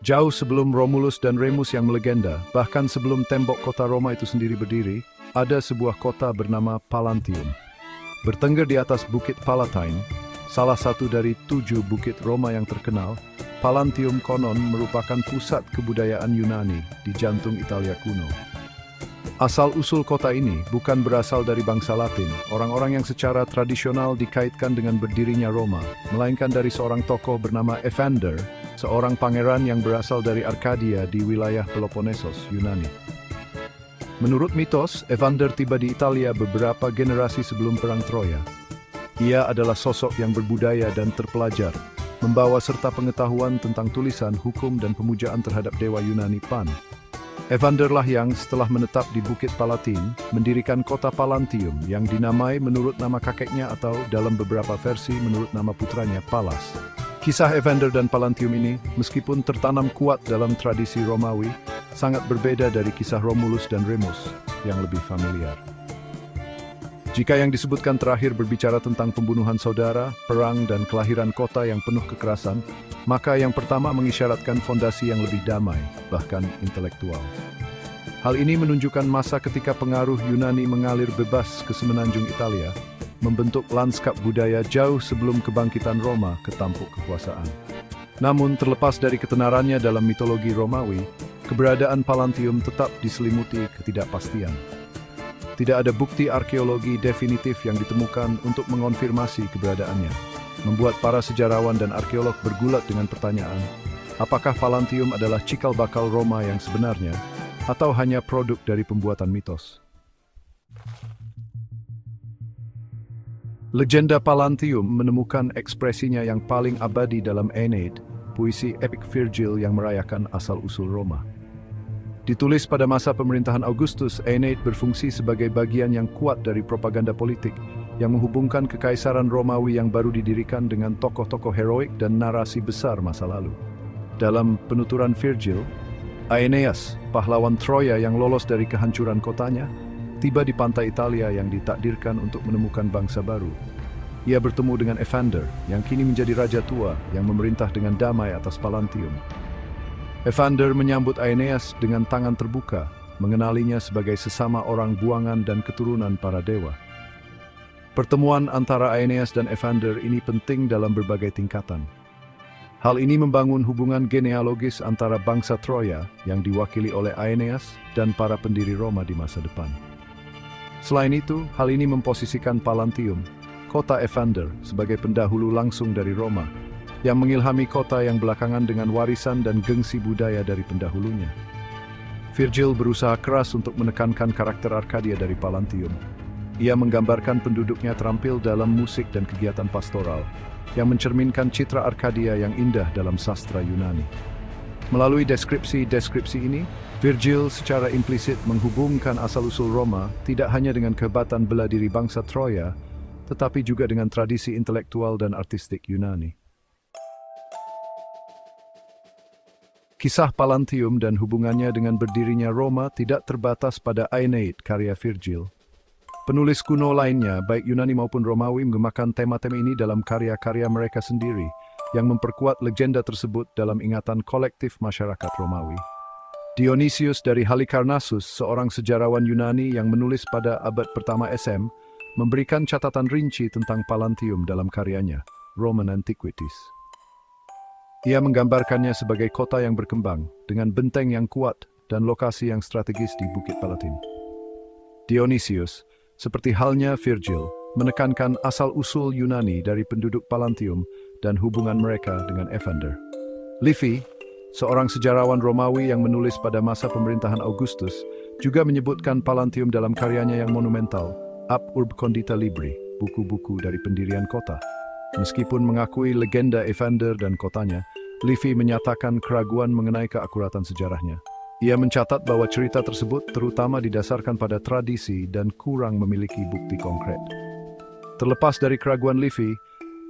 Jauh sebelum Romulus dan Remus yang melegenda, bahkan sebelum tembok kota Roma itu sendiri berdiri, ada sebuah kota bernama Pallantium. Bertengger di atas Bukit Palatine, salah satu dari 7 bukit Roma yang terkenal, Pallantium konon merupakan pusat kebudayaan Yunani di jantung Italia kuno. Asal-usul kota ini bukan berasal dari bangsa Latin, orang-orang yang secara tradisional dikaitkan dengan berdirinya Roma, melainkan dari seorang tokoh bernama Evander, seorang pangeran yang berasal dari Arkadia di wilayah Peloponnesos, Yunani. Menurut mitos, Evander tiba di Italia beberapa generasi sebelum Perang Troya. Ia adalah sosok yang berbudaya dan terpelajar, membawa serta pengetahuan tentang tulisan, hukum, dan pemujaan terhadap dewa Yunani Pan. Evander lah yang setelah menetap di Bukit Palatine, mendirikan kota Pallantium yang dinamai menurut nama kakeknya atau dalam beberapa versi menurut nama putranya Pallas. Kisah Evander dan Pallantium ini, meskipun tertanam kuat dalam tradisi Romawi, sangat berbeda dari kisah Romulus dan Remus yang lebih familiar. Jika yang disebutkan terakhir berbicara tentang pembunuhan saudara, perang, dan kelahiran kota yang penuh kekerasan, maka yang pertama mengisyaratkan fondasi yang lebih damai, bahkan intelektual. Hal ini menunjukkan masa ketika pengaruh Yunani mengalir bebas ke semenanjung Italia, membentuk lanskap budaya jauh sebelum kebangkitan Roma ke tampuk kekuasaan. Namun, terlepas dari ketenarannya dalam mitologi Romawi, keberadaan Pallantium tetap diselimuti ketidakpastian. Tidak ada bukti arkeologi definitif yang ditemukan untuk mengonfirmasi keberadaannya, membuat para sejarawan dan arkeolog bergulat dengan pertanyaan, apakah Pallantium adalah cikal bakal Roma yang sebenarnya, atau hanya produk dari pembuatan mitos? Legenda Pallantium menemukan ekspresinya yang paling abadi dalam Aeneid, puisi epik Virgil yang merayakan asal-usul Roma. Ditulis pada masa pemerintahan Augustus, Aeneid berfungsi sebagai bagian yang kuat dari propaganda politik yang menghubungkan kekaisaran Romawi yang baru didirikan dengan tokoh-tokoh heroik dan narasi besar masa lalu. Dalam penuturan Virgil, Aeneas, pahlawan Troya yang lolos dari kehancuran kotanya, tiba di pantai Italia yang ditakdirkan untuk menemukan bangsa baru. Ia bertemu dengan Evander, yang kini menjadi raja tua yang memerintah dengan damai atas Pallantium. Evander menyambut Aeneas dengan tangan terbuka, mengenalinya sebagai sesama orang buangan dan keturunan para dewa. Pertemuan antara Aeneas dan Evander ini penting dalam berbagai tingkatan. Hal ini membangun hubungan genealogis antara bangsa Troya yang diwakili oleh Aeneas dan para pendiri Roma di masa depan. Selain itu, hal ini memposisikan Pallantium, kota Evander, sebagai pendahulu langsung dari Roma, yang mengilhami kota yang belakangan dengan warisan dan gengsi budaya dari pendahulunya. Virgil berusaha keras untuk menekankan karakter Arkadia dari Pallantium. Ia menggambarkan penduduknya terampil dalam musik dan kegiatan pastoral, yang mencerminkan citra Arkadia yang indah dalam sastra Yunani. Melalui deskripsi ini, Virgil secara implisit menghubungkan asal-usul Roma tidak hanya dengan kehebatan bela diri bangsa Troya, tetapi juga dengan tradisi intelektual dan artistik Yunani. Kisah Pallantium dan hubungannya dengan berdirinya Roma tidak terbatas pada Aeneid karya Virgil. Penulis kuno lainnya, baik Yunani maupun Romawi, menggunakan tema-tema ini dalam karya-karya mereka sendiri, yang memperkuat legenda tersebut dalam ingatan kolektif masyarakat Romawi. Dionysius dari Halikarnassus, seorang sejarawan Yunani yang menulis pada abad pertama SM, memberikan catatan rinci tentang Pallantium dalam karyanya, Roman Antiquities. Ia menggambarkannya sebagai kota yang berkembang, dengan benteng yang kuat dan lokasi yang strategis di Bukit Palatine. Dionysius, seperti halnya Virgil, menekankan asal-usul Yunani dari penduduk Pallantium dan hubungan mereka dengan Evander. Livy, seorang sejarawan Romawi yang menulis pada masa pemerintahan Augustus, juga menyebutkan Pallantium dalam karyanya yang monumental, Ab Urb Condita Libri, buku-buku dari pendirian kota. Meskipun mengakui legenda Evander dan kotanya, Livy menyatakan keraguan mengenai keakuratan sejarahnya. Ia mencatat bahwa cerita tersebut terutama didasarkan pada tradisi dan kurang memiliki bukti konkret. Terlepas dari keraguan Livy,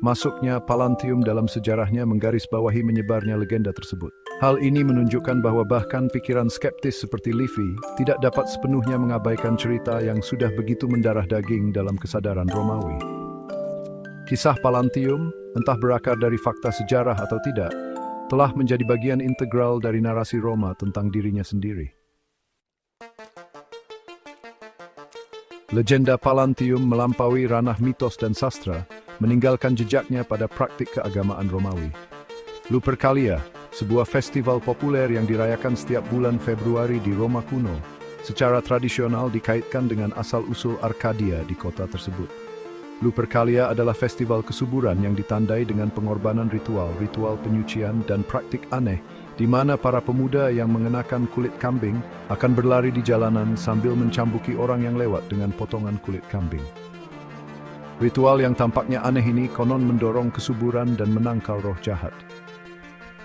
masuknya Pallantium dalam sejarahnya menggarisbawahi menyebarnya legenda tersebut. Hal ini menunjukkan bahwa bahkan pikiran skeptis seperti Livy tidak dapat sepenuhnya mengabaikan cerita yang sudah begitu mendarah daging dalam kesadaran Romawi. Kisah Pallantium, entah berakar dari fakta sejarah atau tidak, telah menjadi bagian integral dari narasi Roma tentang dirinya sendiri. Legenda Pallantium melampaui ranah mitos dan sastra, meninggalkan jejaknya pada praktik keagamaan Romawi. Lupercalia, sebuah festival populer yang dirayakan setiap bulan Februari di Roma kuno, secara tradisional dikaitkan dengan asal-usul Arkadia di kota tersebut. Lupercalia adalah festival kesuburan yang ditandai dengan pengorbanan ritual penyucian dan praktik aneh, di mana para pemuda yang mengenakan kulit kambing akan berlari di jalanan sambil mencambuki orang yang lewat dengan potongan kulit kambing. Ritual yang tampaknya aneh ini konon mendorong kesuburan dan menangkal roh jahat.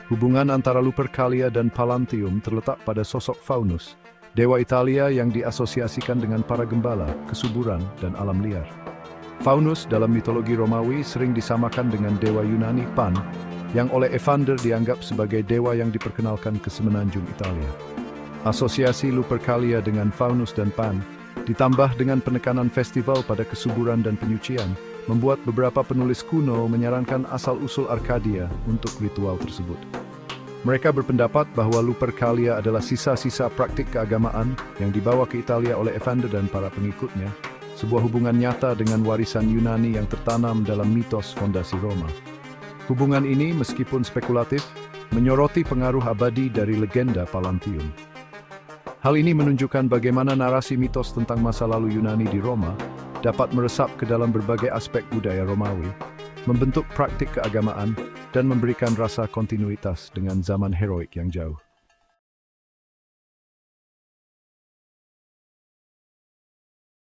Hubungan antara Lupercalia dan Pallantium terletak pada sosok Faunus, dewa Italia yang diasosiasikan dengan para gembala, kesuburan, dan alam liar. Faunus dalam mitologi Romawi sering disamakan dengan dewa Yunani Pan, yang oleh Evander dianggap sebagai dewa yang diperkenalkan ke semenanjung Italia. Asosiasi Lupercalia dengan Faunus dan Pan, ditambah dengan penekanan festival pada kesuburan dan penyucian, membuat beberapa penulis kuno menyarankan asal-usul Arkadia untuk ritual tersebut. Mereka berpendapat bahwa Lupercalia adalah sisa-sisa praktik keagamaan yang dibawa ke Italia oleh Evander dan para pengikutnya, sebuah hubungan nyata dengan warisan Yunani yang tertanam dalam mitos fondasi Roma. Hubungan ini, meskipun spekulatif, menyoroti pengaruh abadi dari legenda Pallantium. Hal ini menunjukkan bagaimana narasi mitos tentang masa lalu Yunani di Roma dapat meresap ke dalam berbagai aspek budaya Romawi, membentuk praktik keagamaan, dan memberikan rasa kontinuitas dengan zaman heroik yang jauh.